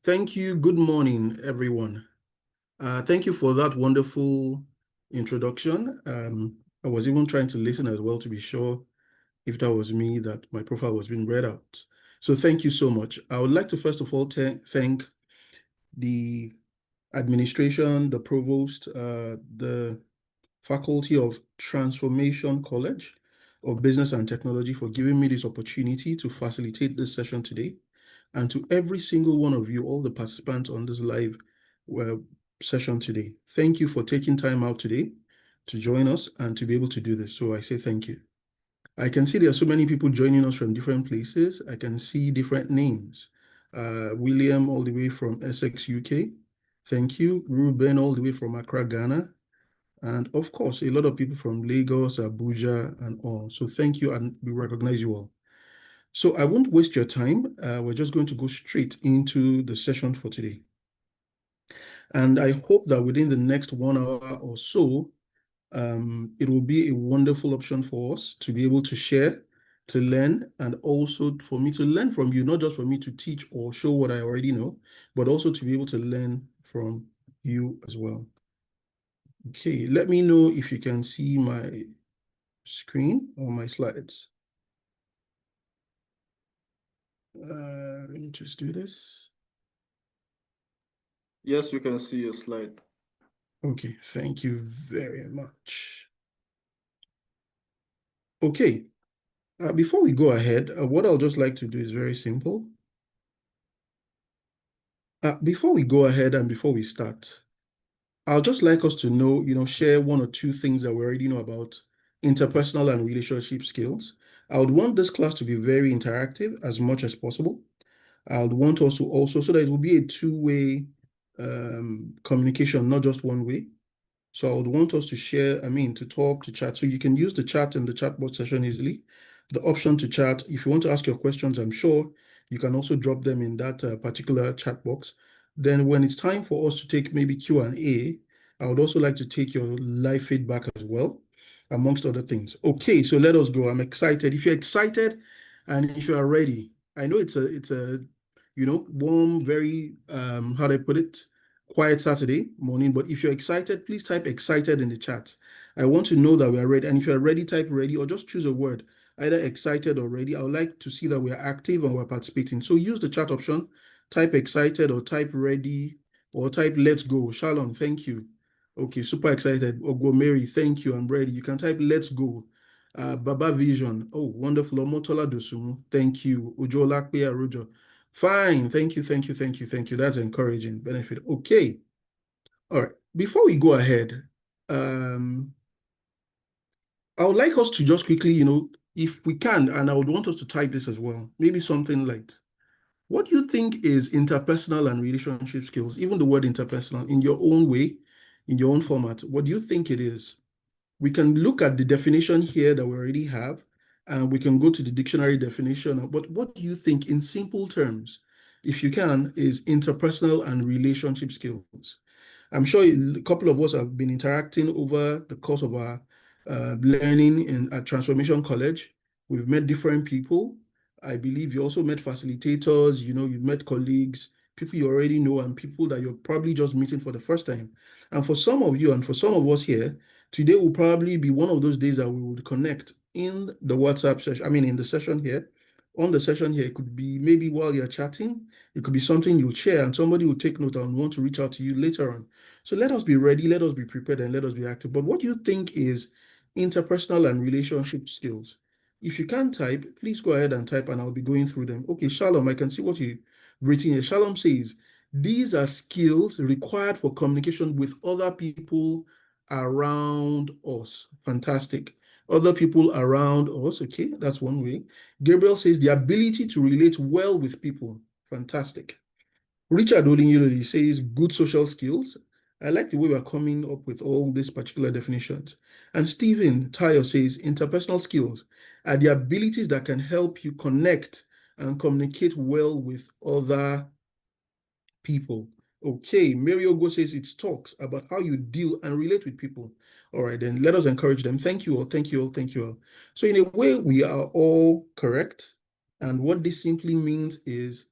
Thank you. Good morning, everyone. Thank you for that wonderful introduction. I was even trying to listen as well to be sure if that was me, that my profile was being read out. So thank you so much. I would like to first of all thank the administration, the provost, the Faculty of Transformation College of Business and Technology for giving me this opportunity to facilitate this session today. And to every single one of you, all the participants on this live session today, thank you for taking time out today to join us and to be able to do this. So I say thank you. I can see there are so many people joining us from different places. I can see different names. William all the way from Essex, UK. Thank you. Ruben all the way from Accra, Ghana. And of course, a lot of people from Lagos, Abuja, and all. So thank you, and we recognize you all. So I won't waste your time. We're just going to go straight into the session for today. And I hope that within the next 1 hour or so, it will be a wonderful option for us to be able to share, to learn, and also for me to learn from you, not just for me to teach or show what I already know, but also to be able to learn from you as well. Okay, let me know if you can see my screen or my slides. Let me just do this. Yes, we can see your slide. Okay, thank you very much. Okay, before we go ahead, what I'll just like to do is very simple. Before we go ahead and before we start, I'll just like us to know, share one or two things that we already know about interpersonal and relationship skills. I would want this class to be very interactive as much as possible. I would want us to also, so that it will be a two-way communication, not just one way. So I would want us to share, to talk, to chat. So you can use the chat in the chatbot session easily. The option to chat, if you want to ask your questions, I'm sure you can also drop them in that particular chat box. Then when it's time for us to take maybe Q&A, I would also like to take your live feedback as well, amongst other things. Okay, so let us go. I'm excited. If you're excited and if you are ready, I know it's a warm, very, how do I put it? Quiet Saturday morning, but if you're excited, please type excited in the chat. I want to know that we are ready. And if you're ready, type ready or just choose a word, either excited or ready. I would like to see that we're active and we're participating. So use the chat option, type excited or type ready or type let's go. Shalom, thank you. Okay, super excited. Ogo Mary, thank you. I'm ready. You can type let's go. Baba Vision, oh, wonderful. Omotola Dosumu, thank you. Ujo Lakpe Arojo. Fine. Thank you. Thank you. Thank you. Thank you. That's encouraging. Benefit. Okay. All right. Before we go ahead, I would like us to just quickly, if we can, and I would want us to type this as well, maybe something like, what do you think is interpersonal and relationship skills? Even the word interpersonal in your own way, in your own format. What do you think it is? We can look at the definition here that we already have, and we can go to the dictionary definition. But what do you think, in simple terms, if you can, is interpersonal and relationship skills? I'm sure a couple of us have been interacting over the course of our learning at Transformation College. We've met different people. I believe you also met facilitators, you've met colleagues, people you already know, and people that you're probably just meeting for the first time. And for some of you and for some of us here, today will probably be one of those days that we will connect in the WhatsApp session, in the session here. On the session here, it could be maybe while you're chatting, it could be something you'll share and somebody will take note and want to reach out to you later on. So let us be ready, let us be prepared, and let us be active. But what do you think is interpersonal and relationship skills? If you can type, please go ahead and type and I'll be going through them. Okay, Shalom, I can see what you've written here. Shalom says, these are skills required for communication with other people around us. Fantastic. Other people around us. Okay, that's one way. Gabriel says the ability to relate well with people. Fantastic. Richard Olinyololi says good social skills. I like the way we're coming up with all these particular definitions. And Stephen Tayo says interpersonal skills are the abilities that can help you connect and communicate well with other people. Okay, Mary Ogo says it talks about how you deal and relate with people. All right, then let us encourage them. Thank you all, thank you all, thank you all. So in a way, we are all correct. And what this simply means is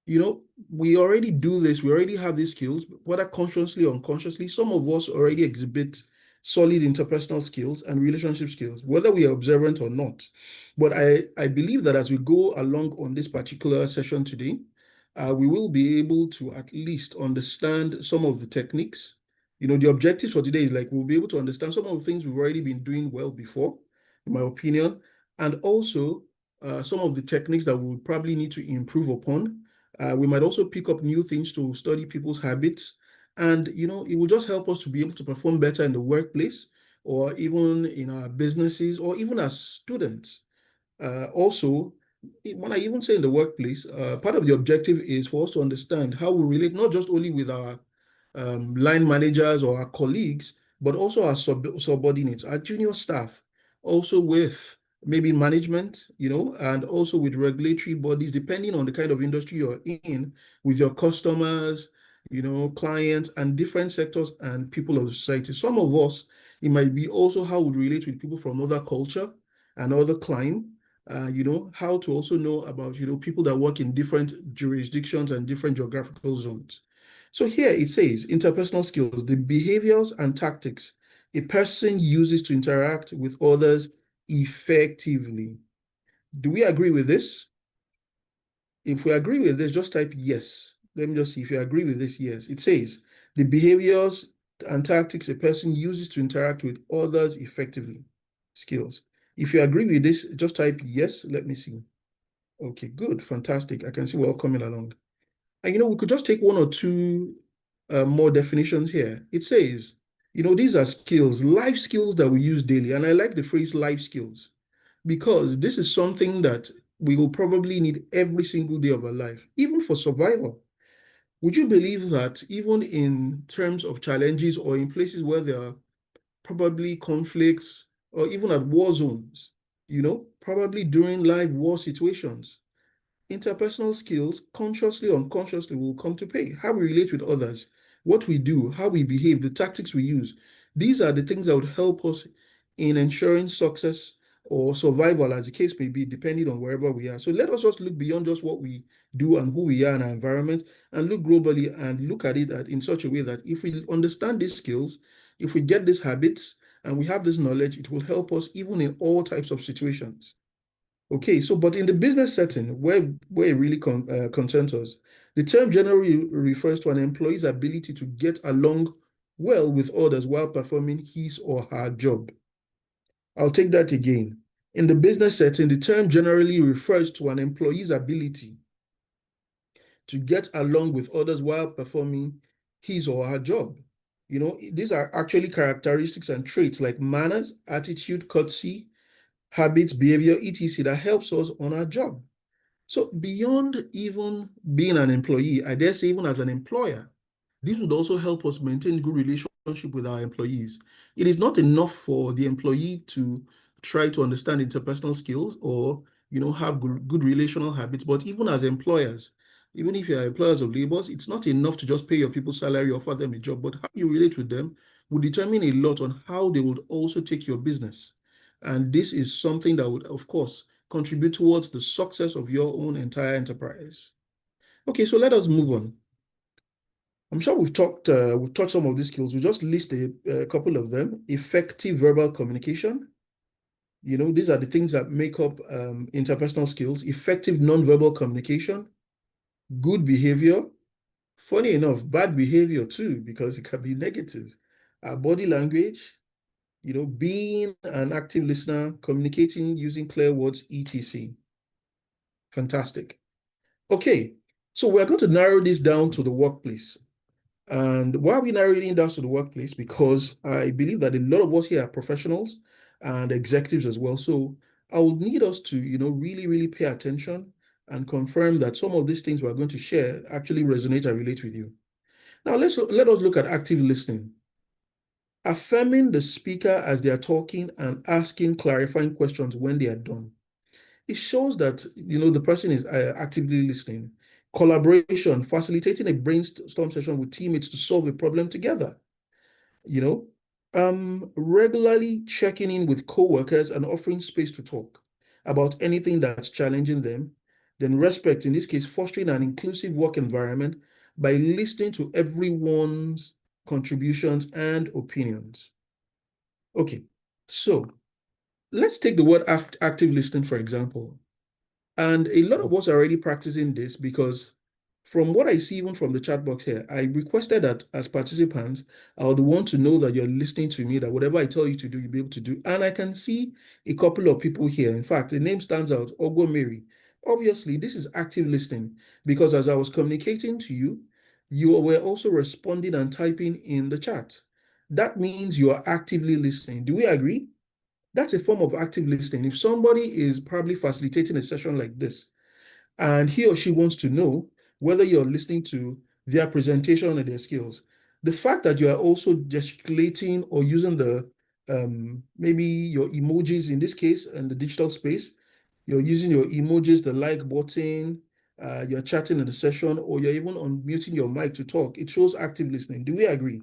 we already do this, we already have these skills, whether consciously or unconsciously. Some of us already exhibit solid interpersonal skills and relationship skills, whether we are observant or not. But I believe that as we go along on this particular session today, we will be able to at least understand some of the techniques. The objectives for today is like we'll be able to understand some of the things we've already been doing well before, in my opinion, and also some of the techniques that we would probably need to improve upon. We might also pick up new things to study people's habits. And, it will just help us to be able to perform better in the workplace or even in our businesses or even as students. Also, when I even say in the workplace, part of the objective is for us to understand how we relate not just only with our line managers or our colleagues, but also our subordinates, our junior staff, also with maybe management, and also with regulatory bodies, depending on the kind of industry you're in, with your customers, clients, and different sectors and people of the society. Some of us, it might be also how we relate with people from other culture and other clime. How to also know about, people that work in different jurisdictions and different geographical zones. So here it says interpersonal skills, the behaviors and tactics a person uses to interact with others effectively. Do we agree with this? If we agree with this, just type yes. Let me just see if you agree with this. Yes, it says the behaviors and tactics a person uses to interact with others effectively. Skills. If you agree with this, just type yes. Let me see. Okay, good, fantastic. I can see we're all coming along. And we could just take one or two more definitions here. It says, these are skills, life skills that we use daily. And I like the phrase life skills because this is something that we will probably need every single day of our life, even for survival. Would you believe that even in terms of challenges or in places where there are probably conflicts or even at war zones, probably during live war situations, interpersonal skills, consciously or unconsciously, will come to pay. How we relate with others, what we do, how we behave, the tactics we use. These are the things that would help us in ensuring success or survival, as the case may be, depending on wherever we are. So let us just look beyond just what we do and who we are in our environment and look globally and look at it in such a way that if we understand these skills, if we get these habits and we have this knowledge, it will help us even in all types of situations. Okay, so but in the business setting where it really concerns us, the term generally refers to an employee's ability to get along well with others while performing his or her job. I'll take that again. In the business setting, the term generally refers to an employee's ability to get along with others while performing his or her job. These are actually characteristics and traits like manners, attitude, courtesy, habits, behavior, etc. that helps us on our job. So beyond even being an employee, I dare say even as an employer, this would also help us maintain good relationship with our employees. It is not enough for the employee to try to understand interpersonal skills or have good relational habits, but even as employers, even if you are employers of labors, it's not enough to just pay your people salary, offer them a job, but how you relate with them will determine a lot on how they would also take your business. And this is something that would, of course, contribute towards the success of your own entire enterprise. Okay, so let us move on. I'm sure we've touched some of these skills. We just list a couple of them. Effective verbal communication. These are the things that make up interpersonal skills. Effective nonverbal communication, good behavior. Funny enough, bad behavior too, because it can be negative. Body language, being an active listener, communicating using clear words, etc. Fantastic. Okay, so we're going to narrow this down to the workplace. And why are we narrowing it down to the workplace? Because I believe that a lot of us here are professionals and executives as well. So I would need us to, really, really pay attention and confirm that some of these things we're going to share actually resonate and relate with you. Now, let us look at active listening. Affirming the speaker as they are talking and asking clarifying questions when they are done. It shows that the person is actively listening. Collaboration, facilitating a brainstorm session with teammates to solve a problem together. you know Regularly checking in with coworkers and offering space to talk about anything that's challenging them. Then respect, in this case, fostering an inclusive work environment by listening to everyone's contributions and opinions. Okay, so let's take the word active listening, for example. And a lot of us are already practicing this because from what I see, even from the chat box here, I requested that as participants, I would want to know that you're listening to me, that whatever I tell you to do, you'll be able to do. And I can see a couple of people here. In fact, the name stands out, Ogo Mary. Obviously, this is active listening because as I was communicating to you, you were also responding and typing in the chat. That means you are actively listening. Do we agree? That's a form of active listening. If somebody is probably facilitating a session like this, and he or she wants to know whether you're listening to their presentation or their skills, the fact that you are also gesticulating or using the maybe your emojis in this case in the digital space, you're using your emojis, the like button, you're chatting in the session, or you're even unmuting your mic to talk, it shows active listening. Do we agree?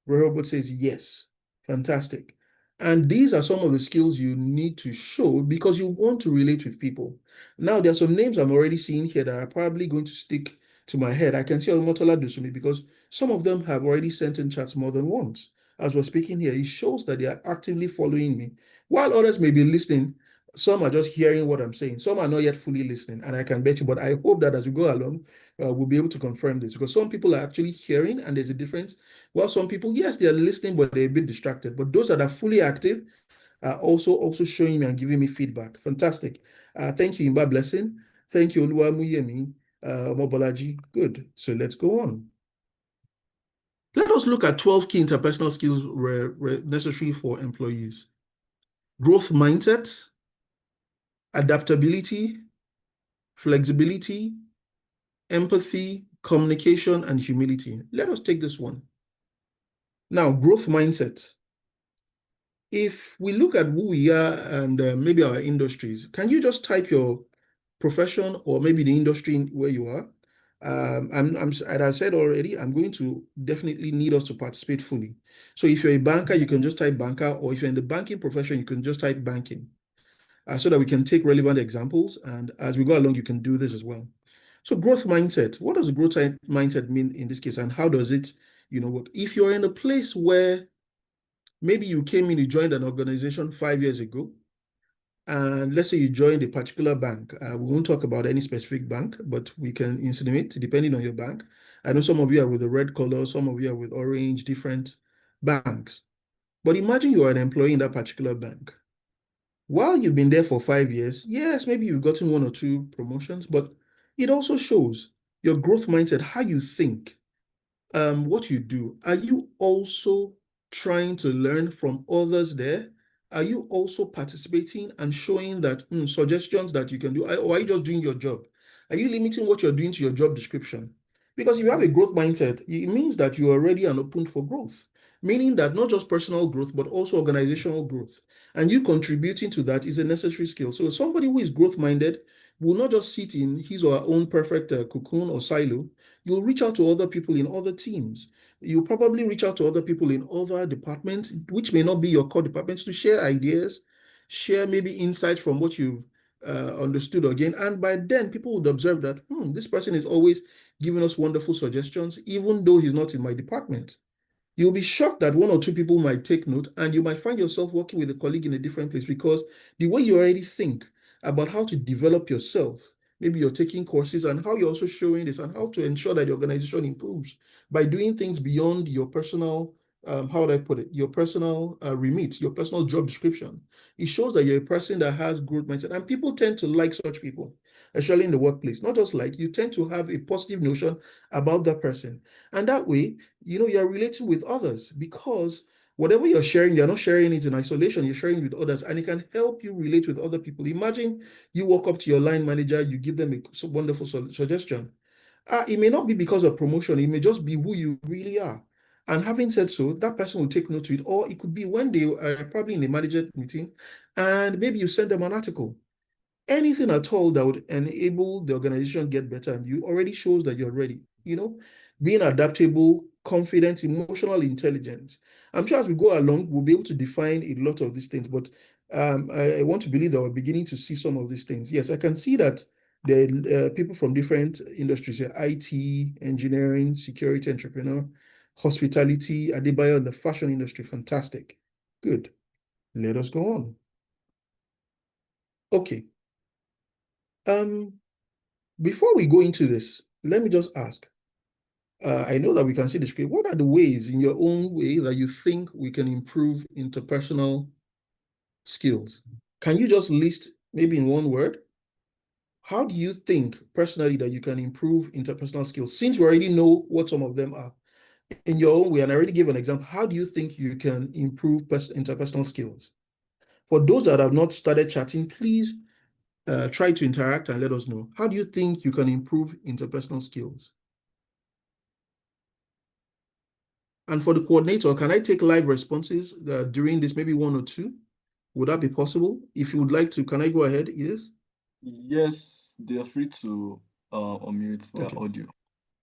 Robert says yes. Fantastic. And these are some of the skills you need to show because you want to relate with people. Now, there are some names I'm already seeing here that are probably going to stick to my head. I can see Omotola Dusumi because some of them have already sent in chats more than once. As we're speaking here, it shows that they are actively following me. While others may be listening, some are just hearing what I'm saying. Some are not yet fully listening, and I can bet you, but I hope that as we go along, we'll be able to confirm this because some people are actually hearing and there's a difference. Well, some people, yes, they are listening, but they're a bit distracted. But those that are fully active are also showing me and giving me feedback. Fantastic. Thank you, Imba Blessing. Thank you, Oluwamuyemi, Mobolaji. Good. So let's go on. Let us look at 12 key interpersonal skills necessary for employees. Growth mindset, adaptability, flexibility, empathy, communication, and humility. Let us take this one. Now, growth mindset. If we look at who we are and maybe our industries, can you just type your profession or maybe the industry where you are? As I said already, I'm going to definitely need us to participate fully. So if you're a banker, you can just type banker, or if you're in the banking profession, you can just type banking, so that we can take relevant examples. And as we go along, you can do this as well. So growth mindset, what does a growth mindset mean in this case, and how does it, work? If you're in a place where maybe you came in, you joined an organization 5 years ago, and let's say you joined a particular bank. We won't talk about any specific bank, but we can insinuate depending on your bank. I know some of you are with the red color, some of you are with orange, different banks. But imagine you are an employee in that particular bank. While you've been there for 5 years, yes, maybe you've gotten one or two promotions, but it also shows your growth mindset, how you think, what you do. Are you also trying to learn from others there? Are you also participating and showing that suggestions that you can do, or are you just doing your job? Are you limiting what you're doing to your job description? Because if you have a growth mindset, it means that you are ready and open for growth, meaning that not just personal growth, but also organizational growth. And you contributing to that is a necessary skill. So somebody who is growth minded will not just sit in his or her own perfect cocoon or silo. You'll reach out to other people in other teams. You'll probably reach out to other people in other departments, which may not be your core departments, to share ideas, share maybe insights from what you've understood again. And by then, people would observe that, this person is always giving us wonderful suggestions, even though he's not in my department. You'll be shocked that one or two people might take note, and you might find yourself working with a colleague in a different place because the way you already think about how to develop yourself, maybe you're taking courses, and how you're also showing this and how to ensure that the organization improves by doing things beyond your personal, how would I put it, your personal remit, your personal job description. It shows that you're a person that has growth mindset, and people tend to like such people, especially in the workplace. Not just like, you tend to have a positive notion about that person. And that way, you're relating with others because whatever you're sharing, you're not sharing it in isolation, you're sharing with others, and it can help you relate with other people. Imagine you walk up to your line manager, you give them a wonderful suggestion. It may not be because of promotion, it may just be who you really are. And having said so, that person will take note to it, or it could be when they are probably in a manager meeting, and maybe you send them an article. Anything at all that would enable the organization get better, and you already shows that you're ready. Being adaptable, confident, emotional intelligence. I'm sure as we go along, we'll be able to define a lot of these things, but I want to believe that we're beginning to see some of these things. Yes, I can see that There are people from different industries, IT, engineering, security, entrepreneur, hospitality, Adebayo in the fashion industry. Fantastic. Good. Let us go on. Okay. Before we go into this, let me just ask. I know that we can see the script. What are the ways, in your own way, that you think we can improve interpersonal skills? Can you just list, maybe in one word, how do you think personally that you can improve interpersonal skills? Since we already know what some of them are, in your own way, and I already gave an example, how do you think you can improve interpersonal skills? For those that have not started chatting, please try to interact and let us know. How do you think you can improve interpersonal skills? And for the coordinator, can I take live responses during this, maybe one or two? Would that be possible? If you would like to, can I go ahead, Edith? Yes, they are free to unmute their Okay. audio.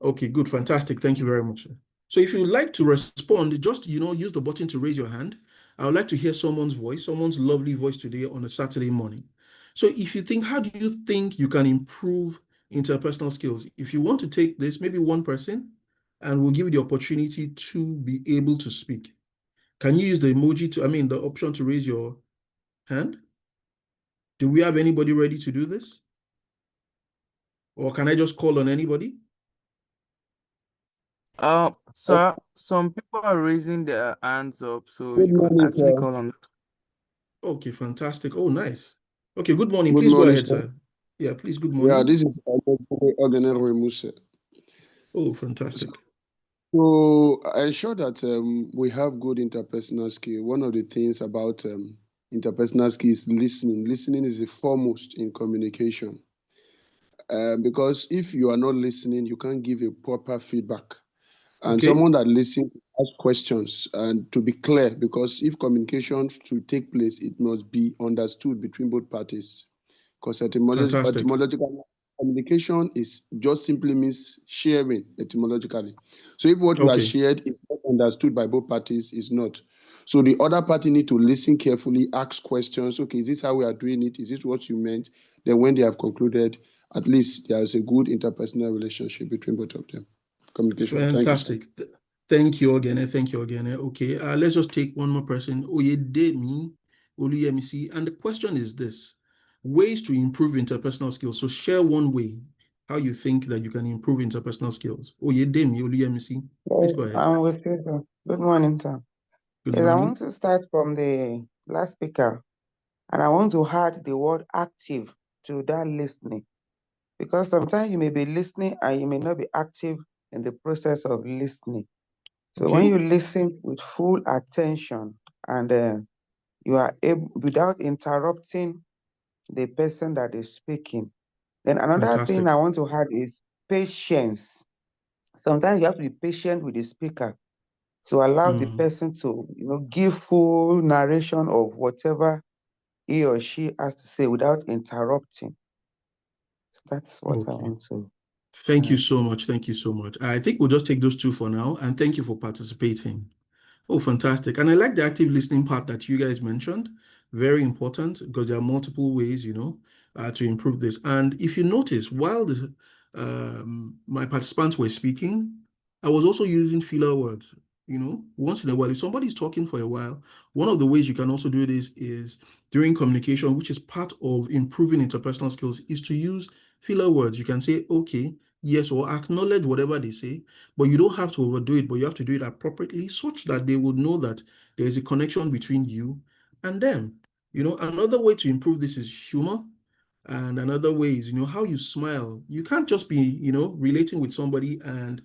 Okay, good, fantastic. Thank you very much. So if you would like to respond, just use the button to raise your hand. I would like to hear someone's voice, someone's lovely voice today on a Saturday morning. So if you think, how do you think you can improve interpersonal skills? If you want to take this, maybe one person, and we'll give you the opportunity to be able to speak. Can you use the emoji the option to raise your hand? Do we have anybody ready to do this? Or can I just call on anybody? Sir, some people are raising their hands up, so Good you could morning, actually sir. call on. Okay, fantastic. Oh, nice. Okay, good morning. Good Please go morning, ahead, sir. sir. Yeah, please, good Yeah, morning. this is Ordinary Muse. Oh, fantastic. So I ensure that we have good interpersonal skill. One of the things about interpersonal skill is listening. Listening is the foremost in communication. Because if you are not listening, you can't give a proper feedback. And Okay, someone that listens asks questions and to be clear, because if communication should take place, it must be understood between both parties. Because fantastic. etymological communication is just simply means sharing etymologically. So if what you are Okay, shared is not understood by both parties, is not. So the other party need to listen carefully, ask questions. Okay, is this how we are doing it? Is this what you meant? Then when they have concluded, at least there is a good interpersonal relationship between both of them. Communication. Thank you, sir. fantastic. Thank you again. Thank you again. Okay, let's just take one more person. Oyedemi Oluyemisi. And the question is this: ways to improve interpersonal skills. So share one way how you think that you can improve interpersonal skills. Oyedemi Oluyemisi. Please Yes, go ahead. I'm with you, sir. Good morning, sir. Good Yes, I want morning. to start from the last speaker, and I want to add the word active to that listening, because sometimes you may be listening and you may not be active in the process of listening. So when Okay, you listen with full attention and you are able, without interrupting the person that is speaking, then another thing fantastic. I want to add is patience. Sometimes you have to be patient with the speaker to allow the person to, give full narration of whatever he or she has to say without interrupting. So that's what I Okay. want to Thank you add. so much. Thank you so much. I think we'll just take those two for now. And thank you for participating. Oh, fantastic. And I like the active listening part that you guys mentioned. Very important because there are multiple ways, to improve this. And if you notice, while my participants were speaking, I was also using filler words. Once in a while, if somebody's talking for a while, one of the ways you can also do this is during communication, which is part of improving interpersonal skills, is to use filler words. You can say, okay, yes, or acknowledge whatever they say, but you don't have to overdo it, but you have to do it appropriately such that they would know that there is a connection between you and them. Another way to improve this is humor. And another way is, how you smile. You can't just be, relating with somebody and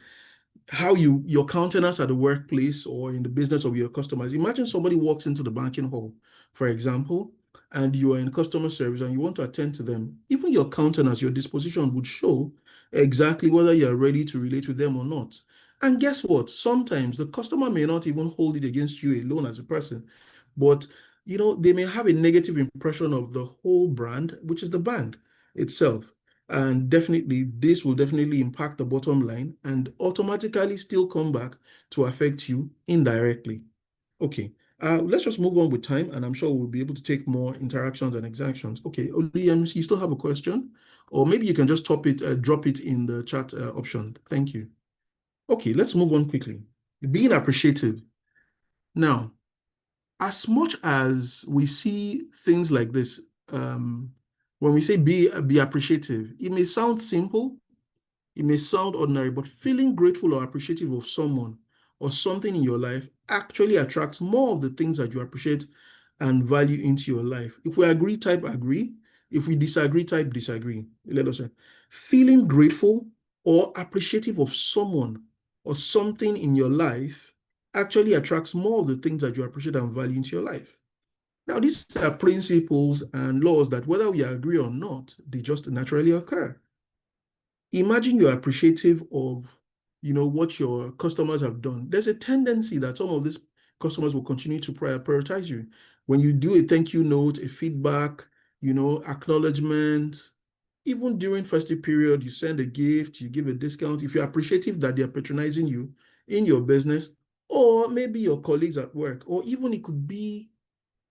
how your countenance at the workplace or in the business of your customers. Imagine somebody walks into the banking hall, for example, and you are in customer service and you want to attend to them. Even your countenance, your disposition would show exactly whether you're ready to relate with them or not. And guess what? Sometimes the customer may not even hold it against you alone as a person, but they may have a negative impression of the whole brand, which is the bank itself. And definitely, this will definitely impact the bottom line and automatically still come back to affect you indirectly. Okay, Let's just move on with time, and I'm sure we'll be able to take more interactions and exactions. Okay, ODMC, you still have a question? Or maybe you can just drop it in the chat option. Thank you. Okay, let's move on quickly. Being appreciative. Now, as much as we see things like this, when we say be appreciative, it may sound simple, it may sound ordinary, but feeling grateful or appreciative of someone or something in your life actually attracts more of the things that you appreciate and value into your life. If we agree, type agree. If we disagree, type disagree. Let us say, feeling grateful or appreciative of someone or something in your life actually attracts more of the things that you appreciate and value into your life. Now, these are principles and laws that whether we agree or not, they just naturally occur. Imagine you're appreciative of, what your customers have done. There's a tendency that some of these customers will continue to prioritize you. When you do a thank you note, a feedback, acknowledgement, even during festive period, you send a gift, you give a discount. If you're appreciative that they're patronizing you in your business, or maybe your colleagues at work, or even it could be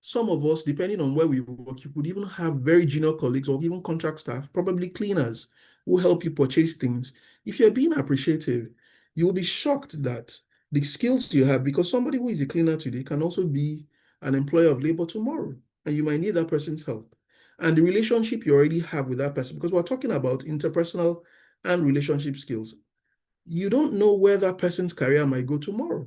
some of us, depending on where we work, you could even have very junior colleagues or even contract staff, probably cleaners, who help you purchase things. If you're being appreciative, you will be shocked that the skills you have, because somebody who is a cleaner today can also be an employer of labor tomorrow, and you might need that person's help. And the relationship you already have with that person, because we're talking about interpersonal and relationship skills, you don't know where that person's career might go tomorrow.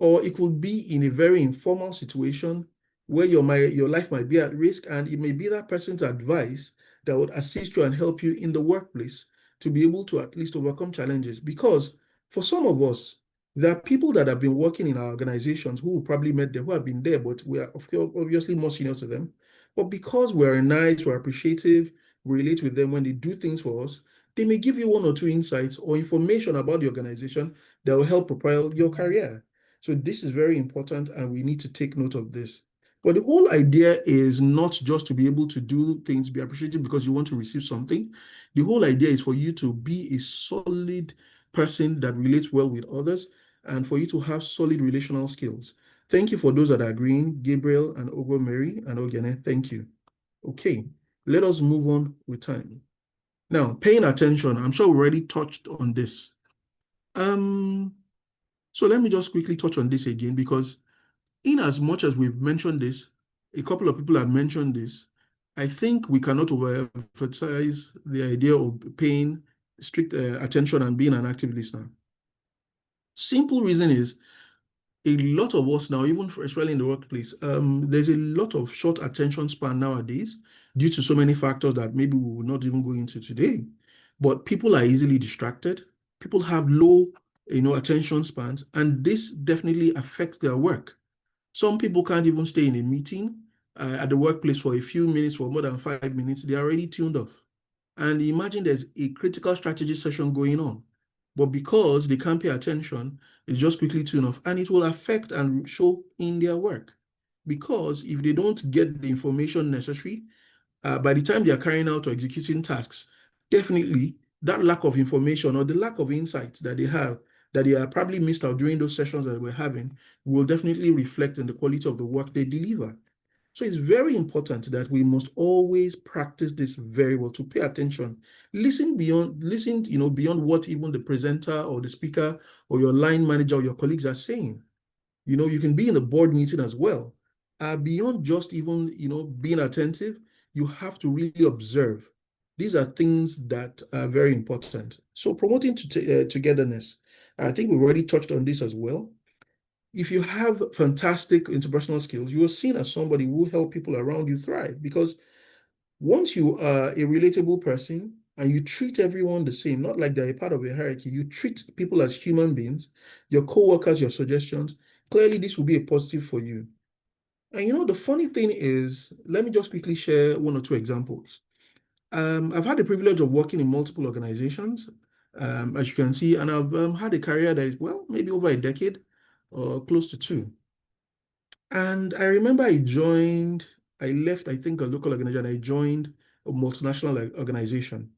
Or it could be in a very informal situation where your life might be at risk, and it may be that person's advice that would assist you and help you in the workplace to be able to at least overcome challenges. Because for some of us, there are people that have been working in our organizations who probably met there, who have been there, but we are obviously more senior to them. But because we're nice, we're appreciative, we relate with them when they do things for us, they may give you one or two insights or information about the organization that will help propel your career. So this is very important, and we need to take note of this. But the whole idea is not just to be able to do things, be appreciated because you want to receive something. The whole idea is for you to be a solid person that relates well with others, and for you to have solid relational skills. Thank you for those that are agreeing, Gabriel and Ogo Mary and Ogene. Thank you. Okay, let us move on with time. Now, paying attention. I'm sure we already touched on this. So let me just quickly touch on this again, because in as much as we've mentioned this, a couple of people have mentioned this, I think we cannot overemphasize the idea of paying strict attention and being an active listener. Simple reason is, a lot of us now, even especially in the workplace, there's a lot of short attention span nowadays due to so many factors that maybe we will not even go into today. But people are easily distracted. People have low, attention spans, and this definitely affects their work. Some people can't even stay in a meeting at the workplace for a few minutes, for more than 5 minutes. They're already tuned off. And imagine there's a critical strategy session going on. But because they can't pay attention, it's just quickly tune off. And it will affect and show in their work. Because if they don't get the information necessary, by the time they are carrying out or executing tasks, definitely that lack of information or the lack of insights that they have, that they are probably missed out during those sessions that we're having, will definitely reflect in the quality of the work they deliver. So it's very important that we must always practice this very well, to pay attention. Listen beyond what even the presenter or the speaker or your line manager or your colleagues are saying. You can be in a board meeting as well. Beyond just even, being attentive, you have to really observe. These are things that are very important. So promoting togetherness, I think we've already touched on this as well. If you have fantastic interpersonal skills, you are seen as somebody who will help people around you thrive, because once you are a relatable person and you treat everyone the same, not like they're a part of a hierarchy, you treat people as human beings, your co-workers, your suggestions, clearly this will be a positive for you. And the funny thing is, let me just quickly share one or two examples. I've had the privilege of working in multiple organizations, as you can see, and I've had a career that is, well, maybe over a decade or close to two. And I remember I left, I think, a local organization. I joined a multinational organization.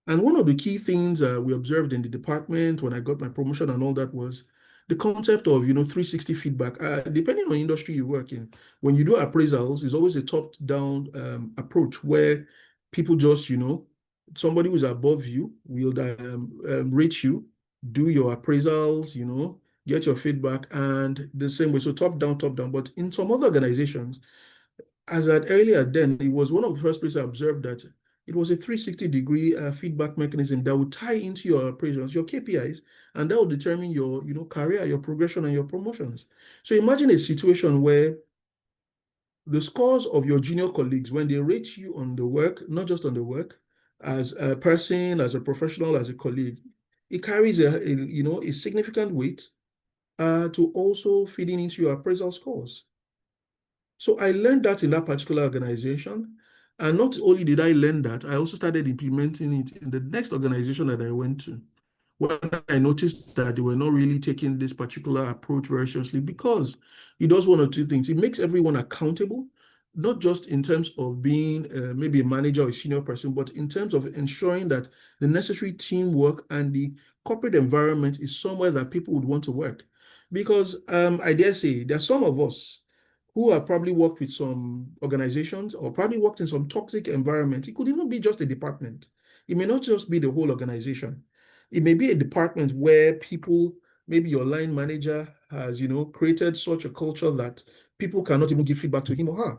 And one of the key things we observed in the department when I got my promotion and all that was, the concept of, 360 feedback, depending on industry you work in, when you do appraisals, it's always a top-down approach where people just, somebody who's above you will rate you, do your appraisals, get your feedback, and the same way. So top down, top down. But in some other organizations, as I earlier then, it was one of the first places I observed that it was a 360-degree feedback mechanism that would tie into your appraisals, your KPIs, and that will determine your, career, your progression, and your promotions. So imagine a situation where the scores of your junior colleagues, when they rate you on the work, not just on the work, as a person, as a professional, as a colleague, it carries a significant weight to also feeding into your appraisal scores. So I learned that in that particular organization. And not only did I learn that, I also started implementing it in the next organization that I went to, when I noticed that they were not really taking this particular approach very seriously, because it does one or two things. It makes everyone accountable, not just in terms of being maybe a manager or a senior person, but in terms of ensuring that the necessary teamwork and the corporate environment is somewhere that people would want to work. Because I dare say there are some of us who have probably worked with some organizations or probably worked in some toxic environment. It could even be just a department. It may not just be the whole organization. It may be a department where people, maybe your line manager has, created such a culture that people cannot even give feedback to him or her.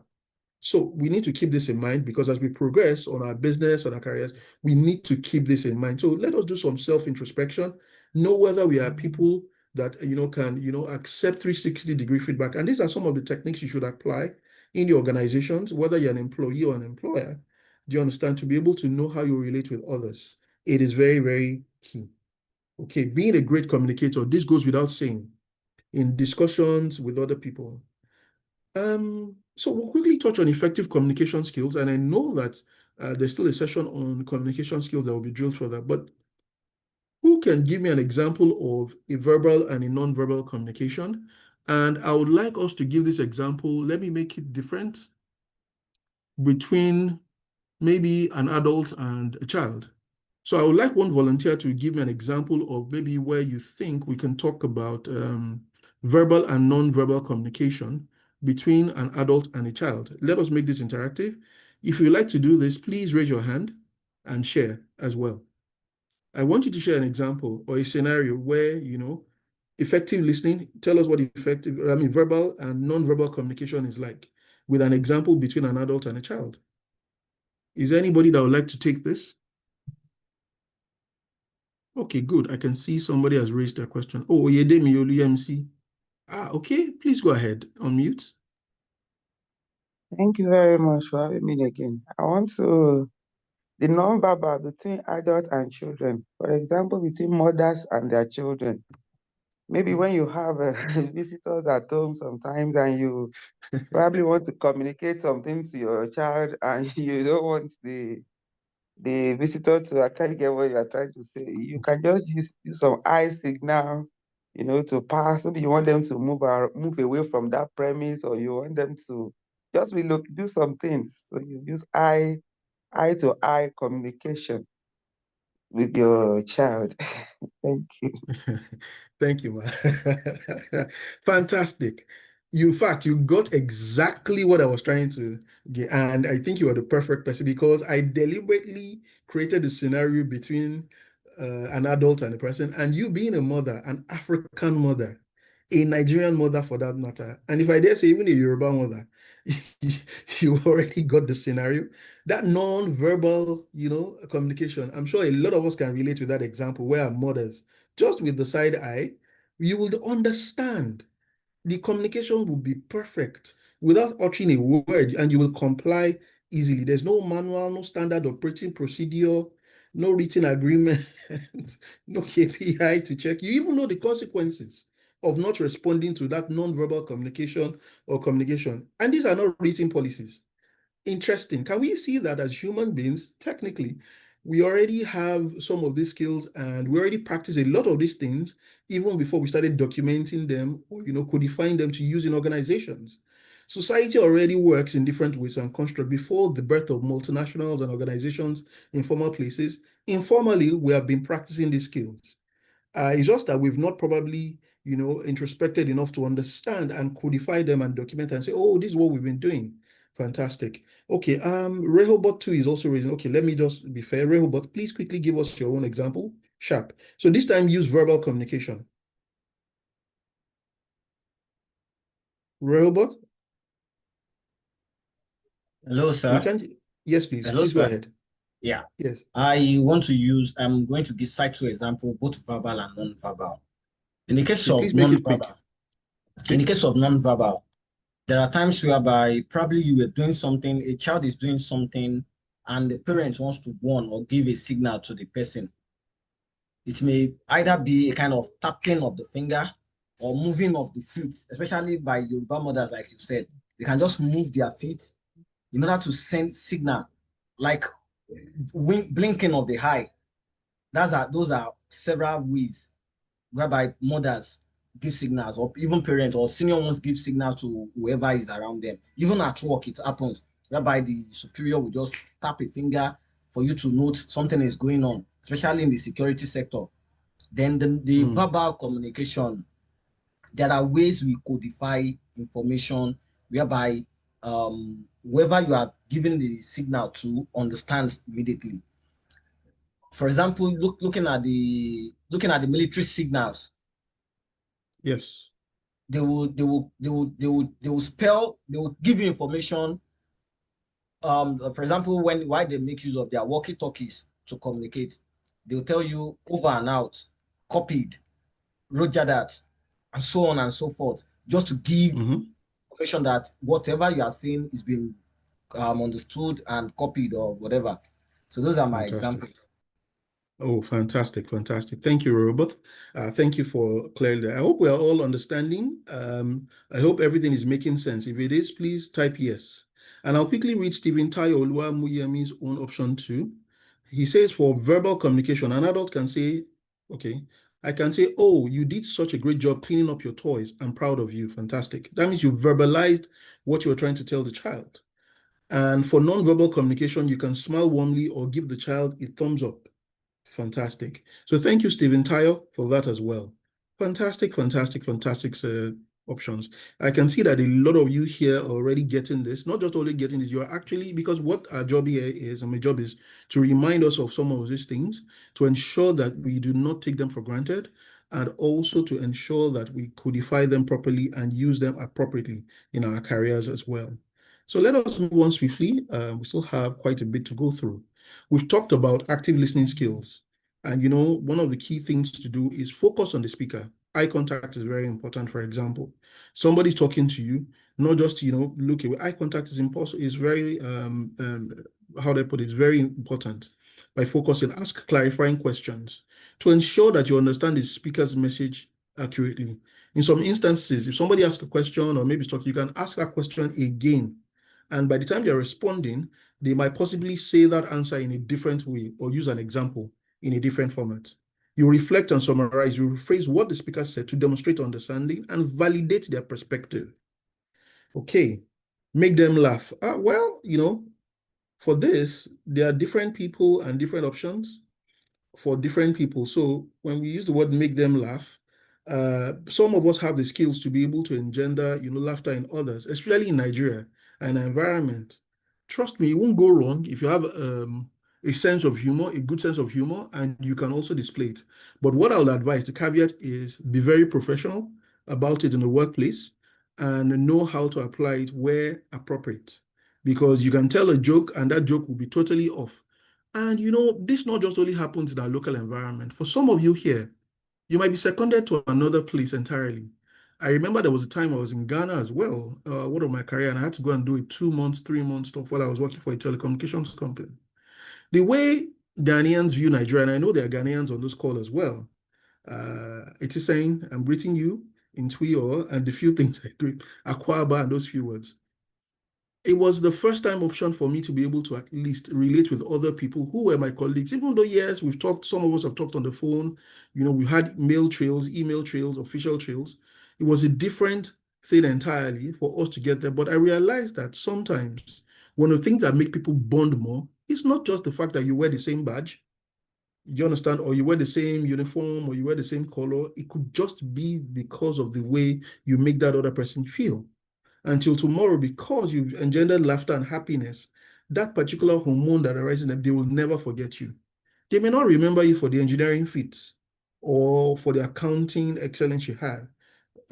So we need to keep this in mind, because as we progress on our business and our careers, we need to keep this in mind. So let us do some self-introspection, know whether we are people that, can, accept 360-degree feedback. And these are some of the techniques you should apply in your organizations, whether you're an employee or an employer. Do you understand? To be able to know how you relate with others. It is very, very key. Okay, being a great communicator, this goes without saying, in discussions with other people. So we'll quickly touch on effective communication skills, and I know that there's still a session on communication skills that will be drilled for that, but who can give me an example of a verbal and a non-verbal communication? And I would like us to give this example. Let me make it different between maybe an adult and a child. So I would like one volunteer to give me an example of maybe where you think we can talk about verbal and non-verbal communication between an adult and a child. Let us make this interactive. If you'd like to do this, please raise your hand and share as well. I want you to share an example or a scenario where, effective listening, tell us what verbal and non-verbal communication is like, with an example between an adult and a child. Is there anybody that would like to take this? Okay, good. I can see somebody has raised their question. Oh, Oyedemi Olu-MC. Okay, please go ahead. Unmute. Thank you very much for having me again. I want to, the non-verbal between adults and children, for example, between mothers and their children. Maybe when you have visitors at home sometimes and you probably want to communicate something to your child and you don't want the visitor to actually get what you are trying to say, you can just use some eye signal, to pass. Maybe you want them to move away from that premise, or you want them to just do some things. So you use eye to eye communication with your child. Thank you. Thank you, man. Fantastic. In fact, you got exactly what I was trying to get. And I think you are the perfect person, because I deliberately created a scenario between an adult and a person, and you being a mother, an African mother, a Nigerian mother for that matter. And if I dare say, even a Yoruba mother, you already got the scenario. That non-verbal, communication, I'm sure a lot of us can relate to that example where our mothers, just with the side eye, you will understand. The communication will be perfect without uttering a word, and you will comply easily. There's no manual, no standard operating procedure, no written agreement, no KPI to check. You even know the consequences of not responding to that non-verbal communication or communication. And these are not written policies. Interesting. Can we see that as human beings, technically, we already have some of these skills, and we already practice a lot of these things even before we started documenting them or, codifying them to use in organizations. Society already works in different ways and construct before the birth of multinationals and organizations in formal places. Informally, we have been practicing these skills. It's just that we've not probably, introspected enough to understand and codify them and document and say, oh, this is what we've been doing. Fantastic. Okay, Rehoboth 2 is also raising. Okay, let me just be fair. Rehoboth, please quickly give us your own example. Sharp. So this time use verbal communication. Rehoboth? Hello, sir. Yes, please. Hello, Please go sir. ahead. Yeah. Yes. I'm going to cite two examples, both verbal and non-verbal. In the case Okay, of please make it quick. non-verbal, Okay. in the case of non-verbal, there are times whereby probably you were doing something, a child is doing something, and the parent wants to warn or give a signal to the person. It may either be a kind of tapping of the finger or moving of the feet, especially by Yoruba mothers, like you said. They can just move their feet in order to send signal, like blinking of the eye. Those are several ways whereby mothers give signals, or even parents or senior ones give signals to whoever is around them. Even at work, it happens whereby the superior will just tap a finger for you to note something is going on, especially in the security sector. Then the verbal communication, there are ways we codify information whereby whoever you are giving the signal to understands immediately. For example, looking at the military signals. Yes. They will give you information. For example, why they make use of their walkie-talkies to communicate, they'll tell you over and out, copied, roger that, and so on and so forth, just to give information that whatever you are saying is being understood and copied or whatever. So those are my examples. Oh, fantastic, fantastic. Thank you, Robert. Thank you for clearly. I hope we are all understanding. I hope everything is making sense. If it is, please type yes. And I'll quickly read Stephen Tayo Oluwamuyemi's own option 2. He says for verbal communication, an adult can say, okay, I can say, oh, you did such a great job cleaning up your toys. I'm proud of you. Fantastic. That means you verbalized what you were trying to tell the child. And for nonverbal communication, you can smile warmly or give the child a thumbs up. Fantastic. So thank you, Stephen Tayo, for that as well. Fantastic, fantastic, fantastic options. I can see that a lot of you here are already getting this. Not just only getting this, you're actually, because what our job here is, and my job is to remind us of some of these things, to ensure that we do not take them for granted, and also to ensure that we codify them properly and use them appropriately in our careers as well. So let us move on swiftly. We still have quite a bit to go through. We've talked about active listening skills. And one of the key things to do is focus on the speaker. Eye contact is very important, for example. Somebody's talking to you, not just, look away. Eye contact is very, how do I put it? It's very important. By focusing, ask clarifying questions to ensure that you understand the speaker's message accurately. In some instances, if somebody asks a question or maybe talking, you can ask that question again. And by the time they're responding, they might possibly say that answer in a different way or use an example in a different format. You reflect and summarize, you rephrase what the speaker said to demonstrate understanding and validate their perspective. Okay, make them laugh. Well, for this, there are different people and different options for different people. So when we use the word make them laugh, some of us have the skills to be able to engender, laughter in others, especially in Nigeria and environment. Trust me, it won't go wrong if you have a sense of humor, a good sense of humor, and you can also display it. But what I'll advise, the caveat is be very professional about it in the workplace and know how to apply it where appropriate. Because you can tell a joke and that joke will be totally off. And this not just only happens in our local environment. For some of you here, you might be seconded to another place entirely. I remember there was a time I was in Ghana as well, one of my career, and I had to go and do a 2 months, 3 months stuff while I was working for a telecommunications company. The way Ghanaians view Nigeria, and I know there are Ghanaians on this call as well, it is saying, I'm greeting you in Twiyo and the few things I greet, Akwaba and those few words. It was the first time option for me to be able to at least relate with other people who were my colleagues, even though, yes, we've talked, some of us have talked on the phone, we had mail trails, email trails, official trails. It was a different thing entirely for us to get there. But I realized that sometimes one of the things that make people bond more is not just the fact that you wear the same badge. You understand? Or you wear the same uniform or you wear the same color. It could just be because of the way you make that other person feel. Until tomorrow, because you've engendered laughter and happiness, that particular hormone that arises in them, they will never forget you. They may not remember you for the engineering feats or for the accounting excellence you had,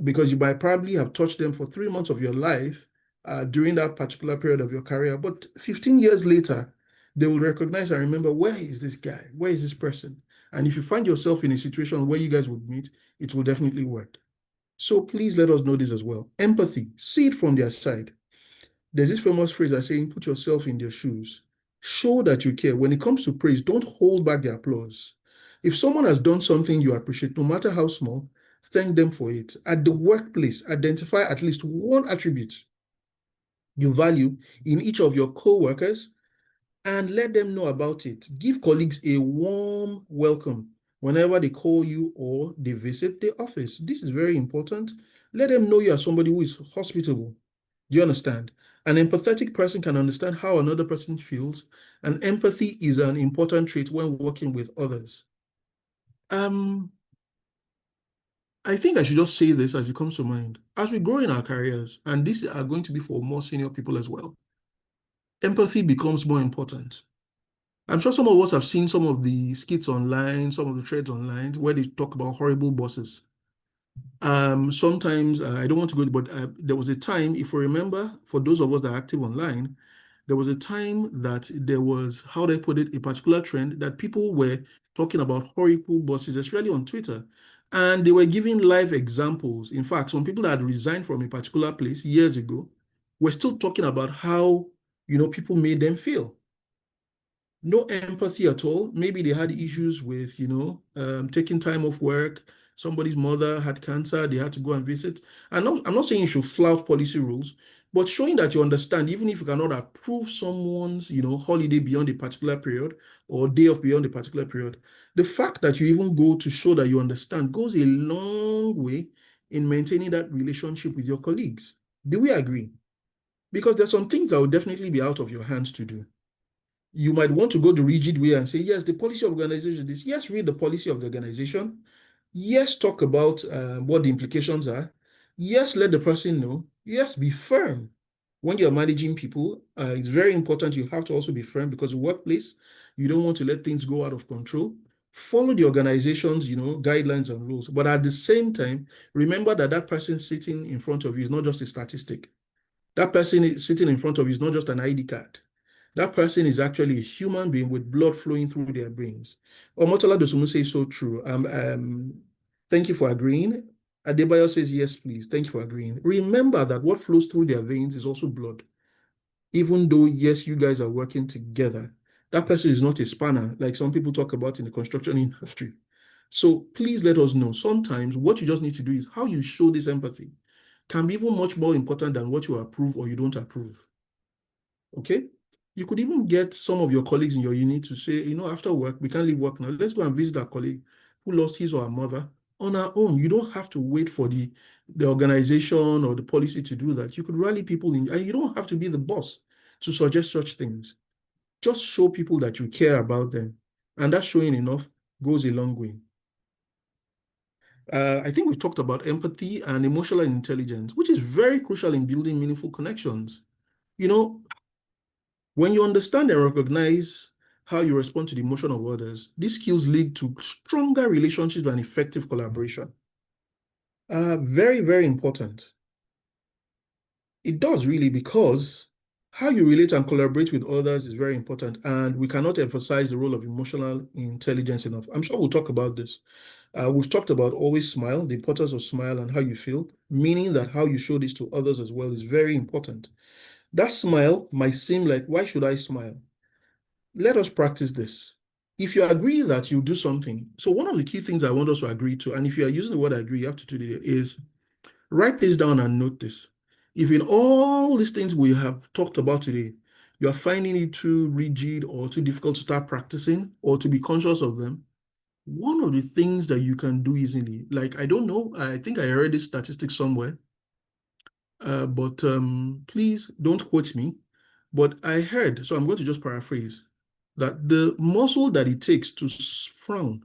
because you might probably have touched them for 3 months of your life during that particular period of your career. But 15 years later, they will recognize and remember, where is this guy? Where is this person? And if you find yourself in a situation where you guys would meet, it will definitely work. So please let us know this as well. Empathy, see it from their side. There's this famous phrase that's saying, put yourself in their shoes. Show that you care. When it comes to praise, don't hold back the applause. If someone has done something you appreciate, no matter how small, thank them for it. At the workplace, identify at least one attribute you value in each of your co-workers and let them know about it. Give colleagues a warm welcome whenever they call you or they visit the office. This is very important. Let them know you are somebody who is hospitable. Do you understand? An empathetic person can understand how another person feels, and empathy is an important trait when working with others. I think I should just say this as it comes to mind. As we grow in our careers, and these are going to be for more senior people as well, empathy becomes more important. I'm sure some of us have seen some of the skits online, some of the threads online, where they talk about horrible bosses. Sometimes, I don't want to go, but there was a time, if you remember, for those of us that are active online, there was a time that there was, how do I put it, a particular trend that people were talking about horrible bosses, especially on Twitter. And they were giving live examples. In fact, some people that had resigned from a particular place years ago were still talking about how, people made them feel. No empathy at all. Maybe they had issues with, taking time off work. Somebody's mother had cancer, they had to go and visit. I'm not saying you should flout policy rules, but showing that you understand, even if you cannot approve someone's, holiday beyond a particular period or day off beyond a particular period, the fact that you even go to show that you understand goes a long way in maintaining that relationship with your colleagues. Do we agree? Because there's some things that will definitely be out of your hands to do. You might want to go the rigid way and say, yes, the policy of organization is this. Yes, read the policy of the organization. Yes, talk about what the implications are. Yes, let the person know. Yes, be firm. When you're managing people, it's very important you have to also be firm, because the workplace, you don't want to let things go out of control. Follow the organization's, guidelines and rules. But at the same time, remember that that person sitting in front of you is not just a statistic. That person sitting in front of you is not just an ID card. That person is actually a human being with blood flowing through their brains. Omotola Dosumu says so true. Thank you for agreeing. Adebayo says, yes, please. Thank you for agreeing. Remember that what flows through their veins is also blood. Even though, yes, you guys are working together, that person is not a spanner, like some people talk about in the construction industry. So please let us know. Sometimes what you just need to do is how you show this empathy can be even much more important than what you approve or you don't approve. Okay? You could even get some of your colleagues in your unit to say, after work, we can't leave work now. Let's go and visit our colleague who lost his or her mother on our own. You don't have to wait for the organization or the policy to do that. You could rally people in, and you don't have to be the boss to suggest such things. Just show people that you care about them. And that showing enough goes a long way. I think we've talked about empathy and emotional intelligence, which is very crucial in building meaningful connections. When you understand and recognize how you respond to the emotion of others, these skills lead to stronger relationships and effective collaboration. Very, very important. It does really, because how you relate and collaborate with others is very important, and we cannot emphasize the role of emotional intelligence enough. I'm sure we'll talk about this. We've talked about always smile, the importance of smile and how you feel, meaning that how you show this to others as well is very important. That smile might seem like, why should I smile? Let us practice this. If you agree that you do something, so one of the key things I want us to agree to, and if you are using the word agree, you have to do it, is write this down and note this. If in all these things we have talked about today, you are finding it too rigid or too difficult to start practicing or to be conscious of them, one of the things that you can do easily, like, I don't know, I think I read this statistic somewhere, but please don't quote me, but I heard, so I'm going to just paraphrase. that the muscle that it takes to frown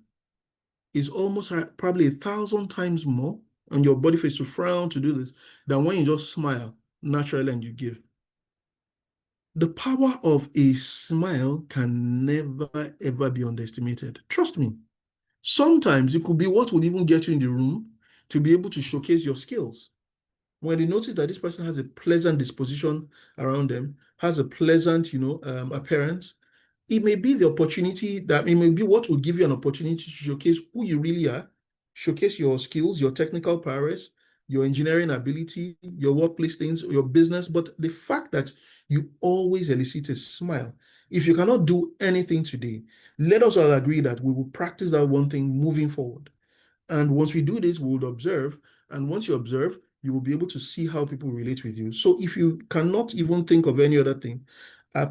is almost probably 1,000 times more on your body face to frown to do this than when you just smile naturally and you give. The power of a smile can never, ever be underestimated. Trust me. Sometimes it could be what will even get you in the room to be able to showcase your skills. When you notice that this person has a pleasant disposition around them, has a pleasant, appearance, it may be the opportunity that it may be what will give you an opportunity to showcase who you really are, showcase your skills, your technical prowess, your engineering ability, your workplace things, your business. But the fact that you always elicit a smile. If you cannot do anything today, let us all agree that we will practice that one thing moving forward. And once we do this, we would observe. And once you observe, you will be able to see how people relate with you. So if you cannot even think of any other thing,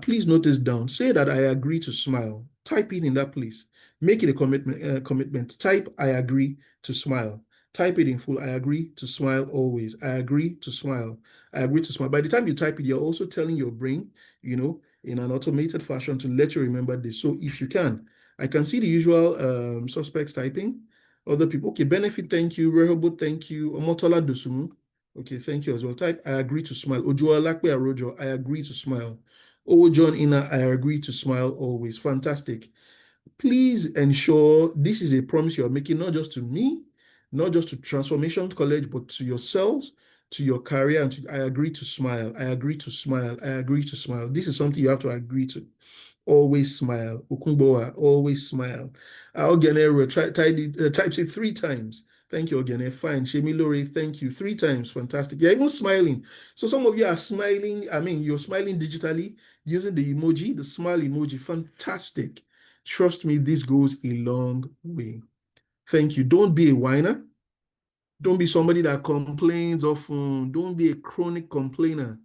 please note this down. Say that I agree to smile. Type it in that place. Make it a commitment. Type I agree to smile. Type it in full. I agree to smile always. I agree to smile. I agree to smile. By the time you type it, you're also telling your brain, in an automated fashion to let you remember this. So if you can, I can see the usual suspects typing. Other people, okay, Benefit, thank you. Rehoboth, thank you. Omotola Dosumu, okay, thank you as well. Type, I agree to smile. Ojualakpe Arojo, I agree to smile. Oh, John Ina, I agree to smile always. Fantastic. Please ensure this is a promise you're making, not just to me, not just to Transformation College, but to yourselves, to your career, and I agree to smile. I agree to smile. I agree to smile. This is something you have to agree to. Always smile. Okunboa, always smile. Ogenero types it 3 times. Thank you, Ogene. Fine. Shemilore, thank you. 3 times. Fantastic. You're even smiling. So some of you are smiling. I mean, you're smiling digitally using the emoji, the smile emoji. Fantastic. Trust me, this goes a long way. Thank you. Don't be a whiner. Don't be somebody that complains often. Don't be a chronic complainer.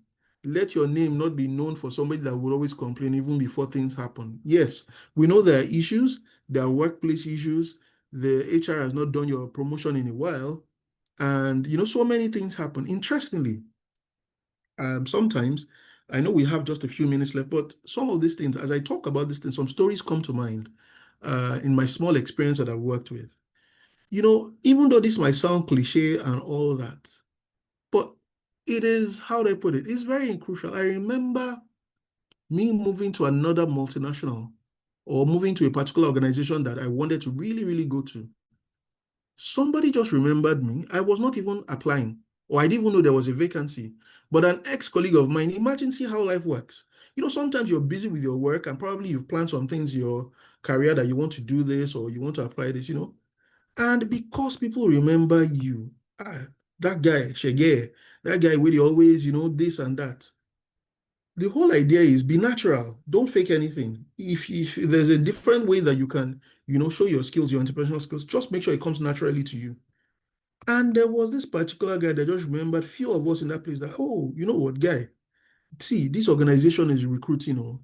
Let your name not be known for somebody that will always complain even before things happen. Yes, we know there are issues, there are workplace issues. The HR has not done your promotion in a while. And, so many things happen. Interestingly, sometimes, I know we have just a few minutes left, but some of these things, as I talk about these things, some stories come to mind in my small experience that I've worked with. Even though this might sound cliche and all that, but it is, how do I put it? It's very crucial. I remember me moving to another multinational or moving to a particular organization that I wanted to really, really go to. Somebody just remembered me. I was not even applying, or I didn't even know there was a vacancy. But an ex-colleague of mine, imagine, see how life works. Sometimes you're busy with your work and probably you've planned some things in your career that you want to do this or you want to apply this, And because people remember you, that guy, Shege, that guy will always, this and that. The whole idea is be natural. Don't fake anything. If there's a different way that you can, show your skills, your interpersonal skills, just make sure it comes naturally to you. And there was this particular guy that just remembered few of us in that place that, oh, you know what, guy, see, this organization is recruiting,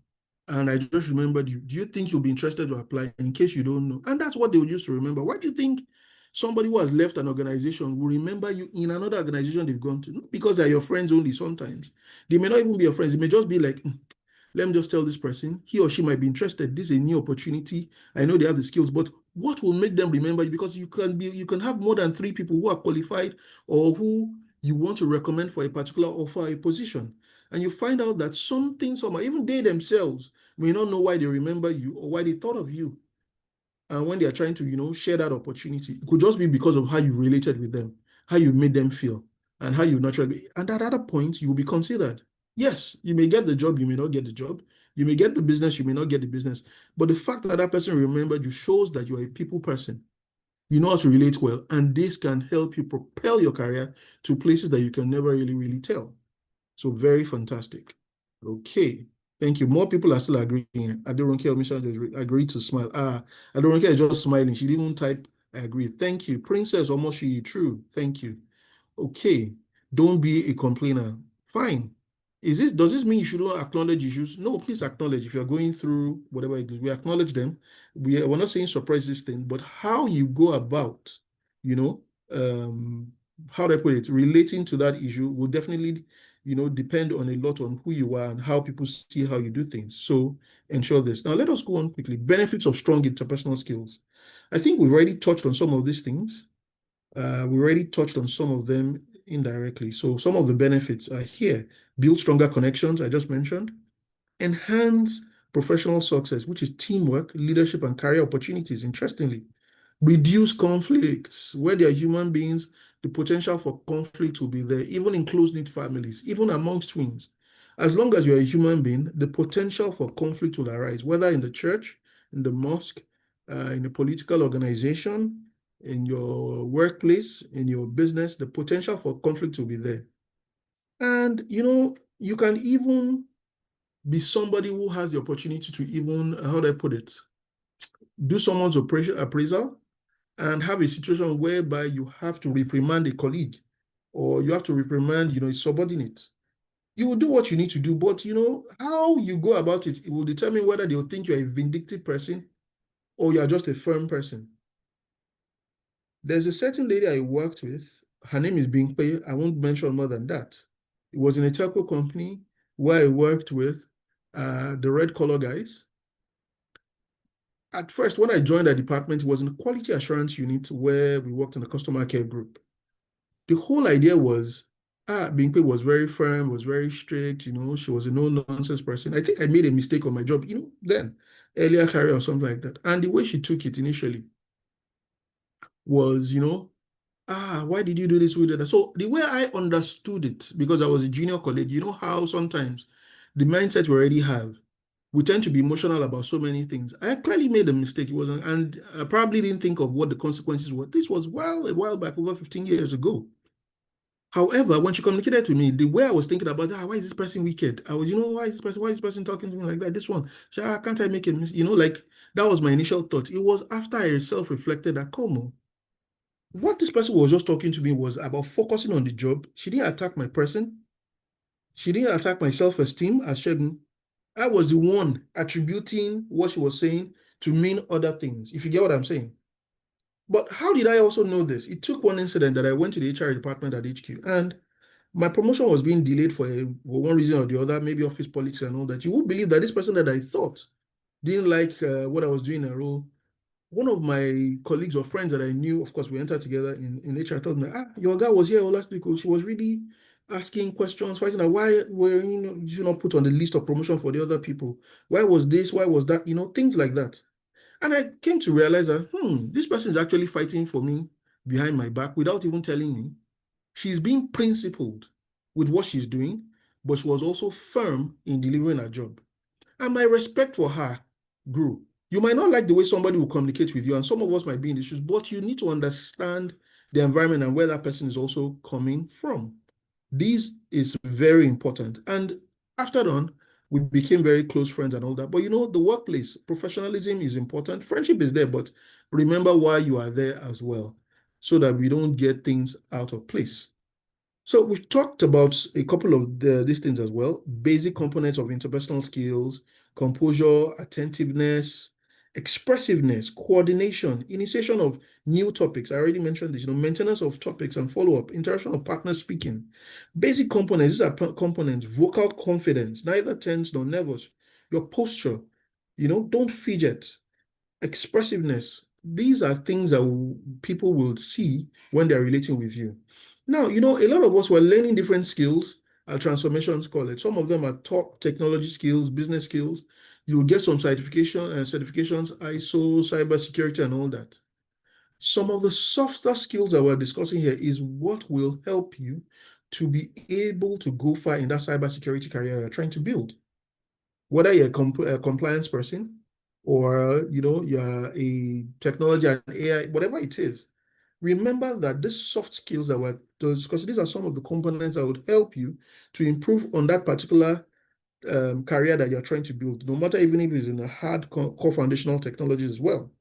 and I just remembered you. Do you think you'll be interested to apply in case you don't know? And that's what they would use to remember. Why do you think somebody who has left an organization will remember you in another organization they've gone to? Not because they're your friends only sometimes. They may not even be your friends. It may just be like, let me just tell this person, he or she might be interested. This is a new opportunity. I know they have the skills, but what will make them remember you? Because you can have more than 3 people who are qualified or who you want to recommend for a particular offer, a position. And you find out that something, even they themselves may not know why they remember you or why they thought of you. And when they are trying to, share that opportunity, it could just be because of how you related with them, how you made them feel, and how you naturally, and at that point, you will be considered. Yes, you may get the job, you may not get the job. You may get the business, you may not get the business. But the fact that that person remembered you shows that you're a people person. You know how to relate well, and this can help you propel your career to places that you can never really, really tell. So very fantastic. Okay. Thank you. More people are still agreeing. Adoronke Omisha agreed to smile. Adoronke is just smiling. She didn't type, I agree. Thank you. Princess Omoshi, true. Thank you. Okay. Don't be a complainer. Fine. Does this mean you shouldn't acknowledge issues? No, please acknowledge. If you're going through whatever it is, we acknowledge them. We're not saying suppress this thing, but how you go about, how do I put it, relating to that issue will definitely, depend on a lot on who you are and how people see how you do things. So ensure this. Now, let us go on quickly. Benefits of strong interpersonal skills. I think we've already touched on some of these things. We already touched on some of them indirectly. So some of the benefits are here. Build stronger connections, I just mentioned. Enhance professional success, which is teamwork, leadership, and career opportunities, interestingly. Reduce conflicts. Where there are human beings, the potential for conflict will be there, even in close-knit families, even amongst twins. As long as you're a human being, the potential for conflict will arise, whether in the church, in the mosque, in a political organization, in your workplace, in your business, the potential for conflict will be there. And, you can even be somebody who has the opportunity to even, how do I put it, do someone's appraisal and have a situation whereby you have to reprimand a colleague or you have to reprimand, a subordinate. You will do what you need to do, but, how you go about it, it will determine whether they'll think you're a vindictive person or you're just a firm person. There's a certain lady I worked with. Her name is Bingpe. I won't mention more than that. It was in a telco company where I worked with the red collar guys. At first, when I joined the department, it was in the quality assurance unit where we worked in the customer care group. The whole idea was, Bingpe was very firm, was very strict, she was a no-nonsense person. I think I made a mistake on my job, then, earlier career or something like that. And the way she took it initially was, why did you do this? We did that. So the way I understood it, because I was a junior colleague, how sometimes the mindset we already have, we tend to be emotional about so many things. I clearly made a mistake. It wasn't, and I probably didn't think of what the consequences were. This was a while back, over 15 years ago. However, when she communicated to me, the way I was thinking about, why is this person wicked? I was, why is this person talking to me like that? This one, can't I make a mistake? Like that was my initial thought. It was after I self-reflected that, come on, what this person was just talking to me was about focusing on the job. She didn't attack my person. She didn't attack my self-esteem as Shegun. I was the one attributing what she was saying to mean other things, if you get what I'm saying. But how did I also know this? It took one incident that I went to the HR department at HQ, and my promotion was being delayed for one reason or the other, maybe office politics and all that. You would believe that this person that I thought didn't like what I was doing in a role. One of my colleagues or friends that I knew, of course, we entered together in HR, told me, your guy was here last week. She was really asking questions, fighting out why were you not put on the list of promotion for the other people? Why was this? Why was that? Things like that. And I came to realize that, this person is actually fighting for me behind my back without even telling me. She's being principled with what she's doing, but she was also firm in delivering her job. And my respect for her grew. You might not like the way somebody will communicate with you, and some of us might be in the shoes, but you need to understand the environment and where that person is also coming from. This is very important. And after that, we became very close friends and all that. But the workplace, professionalism is important. Friendship is there, but remember why you are there as well, so that we don't get things out of place. So we've talked about a couple of these things as well. Basic components of interpersonal skills: composure, attentiveness, expressiveness, coordination, initiation of new topics. I already mentioned this, maintenance of topics and follow-up, interaction of partner speaking. Basic components, these are components: vocal confidence, neither tense nor nervous. Your posture, don't fidget. Expressiveness. These are things that people will see when they're relating with you. Now, a lot of us were learning different skills, transformations call it. Some of them are top technology skills, business skills. You'll get some certifications, ISO, cybersecurity, and all that. Some of the softer skills that we're discussing here is what will help you to be able to go far in that cybersecurity career you're trying to build. Whether you're a compliance person, or you're a technology and AI, whatever it is, remember that these soft skills that we're discussing, these are some of the components that would help you to improve on that particular career that you're trying to build, no matter even if it's in a hard core foundational technologies as well.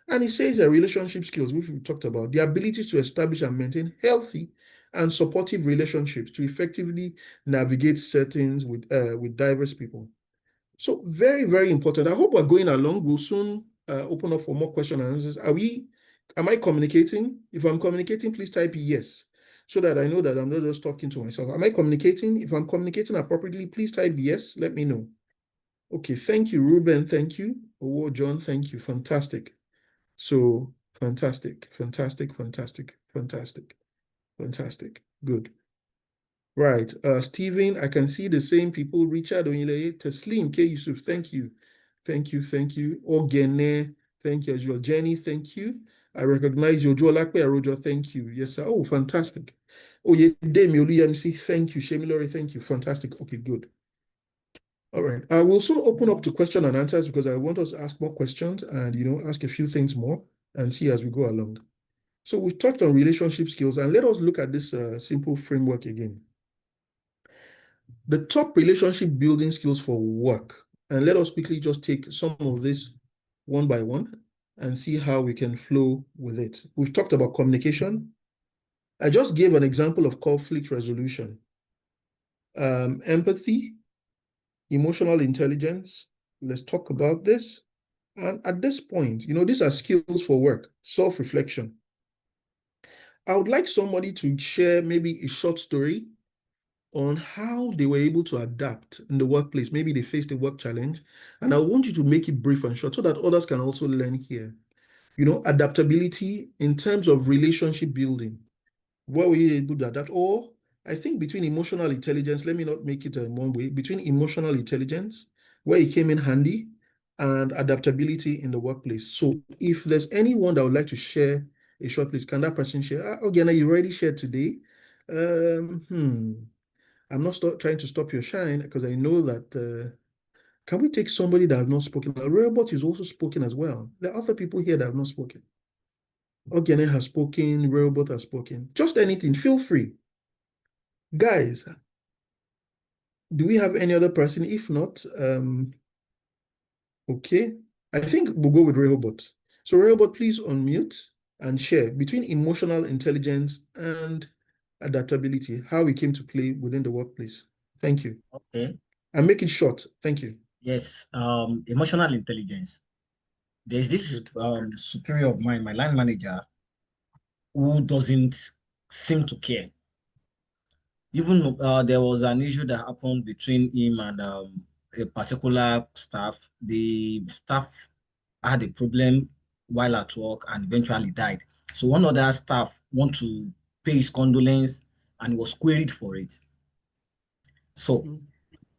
And it says that relationship skills, which we talked about, the ability to establish and maintain healthy and supportive relationships to effectively navigate settings with diverse people. So very, very important. I hope we're going along. We'll soon open up for more questions and answers. Am I communicating? If I'm communicating, please type yes. so that I know that I'm not just talking to myself. Am I communicating? If I'm communicating appropriately, please type yes, let me know. Okay, thank you, Ruben, thank you. Oh, John, thank you, fantastic. So, fantastic, fantastic, fantastic, fantastic, fantastic, good. Right, Stephen, I can see the same people, Richard Onyele, Taslim, K. Yusuf, thank you. Thank you, thank you. Ogene, thank you as well. Jenny, thank you. I recognize you. Joalakpe Arojo, thank you. Yes, sir. Oh, fantastic. Oh, Demi Oluyemisi, thank you. Shemilori, thank you. Fantastic. Okay, good. All right. I will soon open up to question and answers because I want us to ask more questions and, ask a few things more and see as we go along. So we've touched on relationship skills, and let us look at this simple framework again. The top relationship building skills for work. And let us quickly just take some of this one by one and see how we can flow with it. We've talked about communication. I just gave an example of conflict resolution. Empathy, emotional intelligence. Let's talk about this. And at this point, these are skills for work, self-reflection. I would like somebody to share maybe a short story on how they were able to adapt in the workplace. Maybe they faced a work challenge, and I want you to make it brief and short so that others can also learn here. Adaptability in terms of relationship building. What were you able to adapt? Or I think between emotional intelligence, let me not make it one way, between emotional intelligence, where it came in handy, and adaptability in the workplace. So if there's anyone that would like to share a short, please, can that person share? Again, you already shared today. I'm not trying to stop your shine because I know that. Can we take somebody that has not spoken? Robot is also spoken as well. There are other people here that have not spoken. Ogene has spoken, Robot has spoken. Just anything, feel free. Guys, do we have any other person? If not, okay. I think we'll go with Robot. So Robot, please unmute and share between emotional intelligence and adaptability, how we came to play within the workplace. Thank you. Okay. And make it short. Thank you. Yes. Emotional intelligence. There's this superior of mine, my line manager, who doesn't seem to care. Even there was an issue that happened between him and a particular staff. The staff had a problem while at work and eventually died. So one other staff want to pay his condolence and he was queried for it. So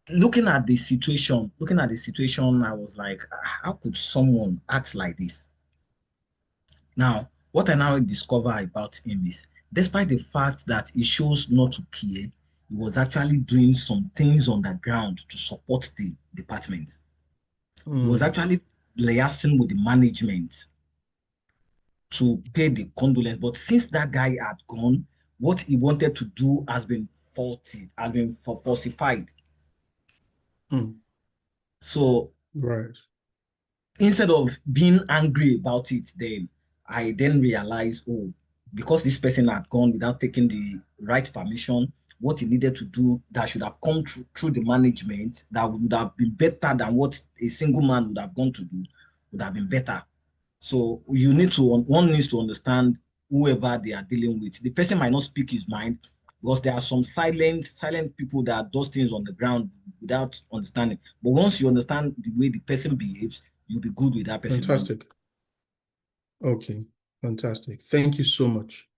looking at the situation, I was like, how could someone act like this? Now, what I now discover about him is, despite the fact that he shows not to care, he was actually doing some things on the ground to support the department. He was actually liaising with the management to pay the condolence. But since that guy had gone, what he wanted to do has been falsified. So right. Instead of being angry about it, then I then realized, oh, because this person had gone without taking the right permission, what he needed to do that should have come through the management that would have been better than what a single man would have gone to do would have been better. So one needs to understand whoever they are dealing with. The person might not speak his mind because there are some silent people that does things on the ground without understanding. But once you understand the way the person behaves, you'll be good with that person. Fantastic. Okay, fantastic. Thank you so much.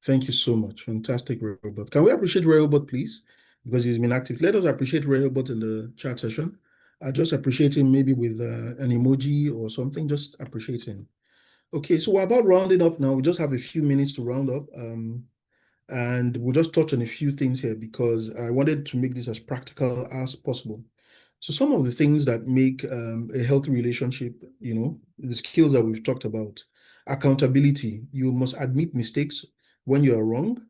Thank you so much. Fantastic, Robot. Can we appreciate Robot, please? Because he's been active. Let us appreciate Robot in the chat session. I just appreciate him maybe with an emoji or something. Just appreciate him. Okay, so we're about rounding up now. We just have a few minutes to round up. And we'll just touch on a few things here because I wanted to make this as practical as possible. So some of the things that make a healthy relationship, the skills that we've talked about. Accountability. You must admit mistakes when you are wrong,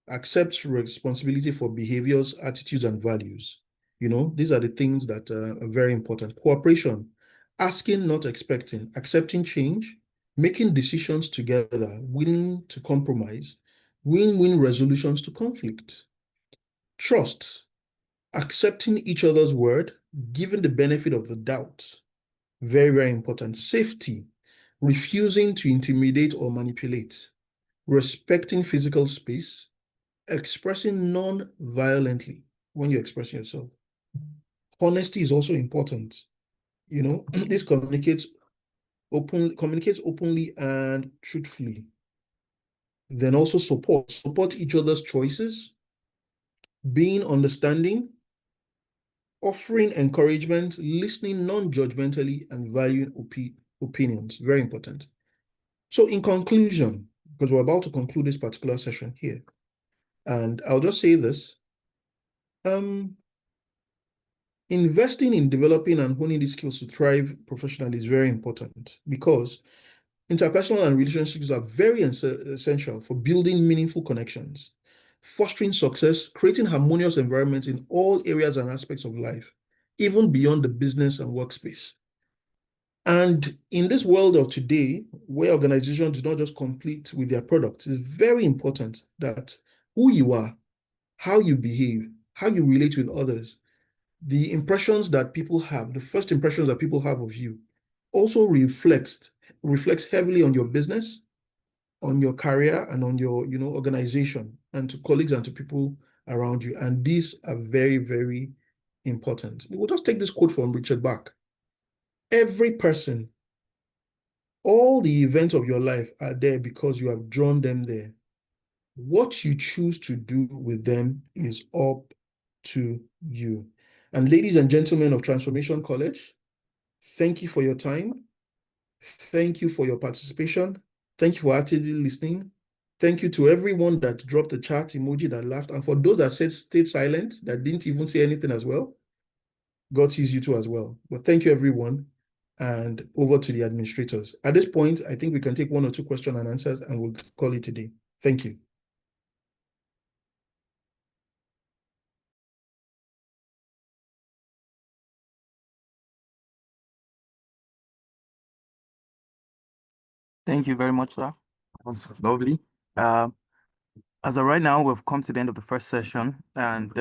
accept responsibility for behaviors, attitudes, and values. These are the things that are very important. Cooperation, asking, not expecting, accepting change, making decisions together, willing to compromise, win-win resolutions to conflict. Trust, accepting each other's word, giving the benefit of the doubt. Very, very important. Safety, refusing to intimidate or manipulate, respecting physical space, expressing non-violently when you're expressing yourself. Honesty is also important. This communicates openly and truthfully. Then also support each other's choices, being understanding, offering encouragement, listening non-judgmentally, and valuing opinions. Very important. So in conclusion, because we're about to conclude this particular session here, and I'll just say this, investing in developing and honing these skills to thrive professionally is very important, because interpersonal and relationships are very essential for building meaningful connections, fostering success, creating harmonious environments in all areas and aspects of life, even beyond the business and workspace. And in this world of today, where organizations do not just compete with their products, it's very important that who you are, how you behave, how you relate with others, the impressions that people have, the first impressions that people have of you, also reflects heavily on your business, on your career, and on your organization, and to colleagues and to people around you. And these are very, very important. We'll just take this quote from Richard Bach. Every person, all the events of your life are there because you have drawn them there. What you choose to do with them is up to you. And ladies and gentlemen of Transformation College, thank you for your time. Thank you for your participation. Thank you for actively listening. Thank you to everyone that dropped the chat emoji, that laughed. And for those that stayed silent, that didn't even say anything as well, God sees you too as well. But thank you, everyone. And over to the administrators. At this point, I think we can take 1 or 2 questions and answers, and we'll call it a day. Thank you. Thank you very much, sir. That was lovely. As of right now, we've come to the end of the first session, and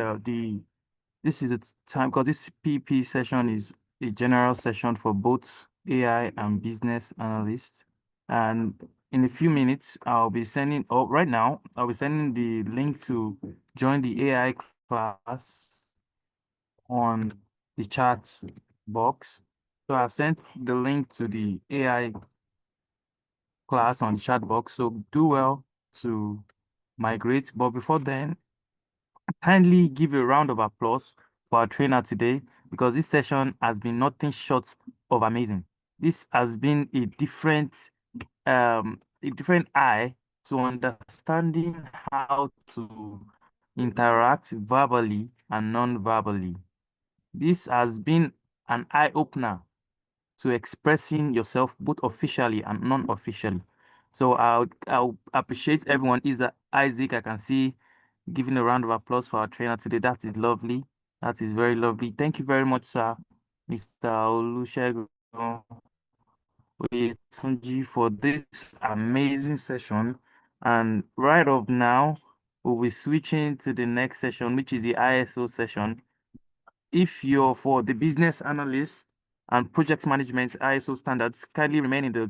this is its time, because this PEP session is a general session for both AI and business analysts. And in a few minutes, right now, I'll be sending the link to join the AI class on the chat box. So I've sent the link to the AI class on the chat box. So do well to migrate. But before then, kindly give a round of applause for our trainer today, because this session has been nothing short of amazing. This has been a different eye to understanding how to interact verbally and non-verbally. This has been an eye-opener to expressing yourself both officially and non-officially. So I'll appreciate everyone. Isaac, I can see, giving a round of applause for our trainer today. That is lovely. That is very lovely. Thank you very much, sir, Mr. Olusegun Oyetunji, for this amazing session. And right off now, we'll be switching to the next session, which is the ISO session. If you're for the business analyst and project management ISO standards, kindly remain in the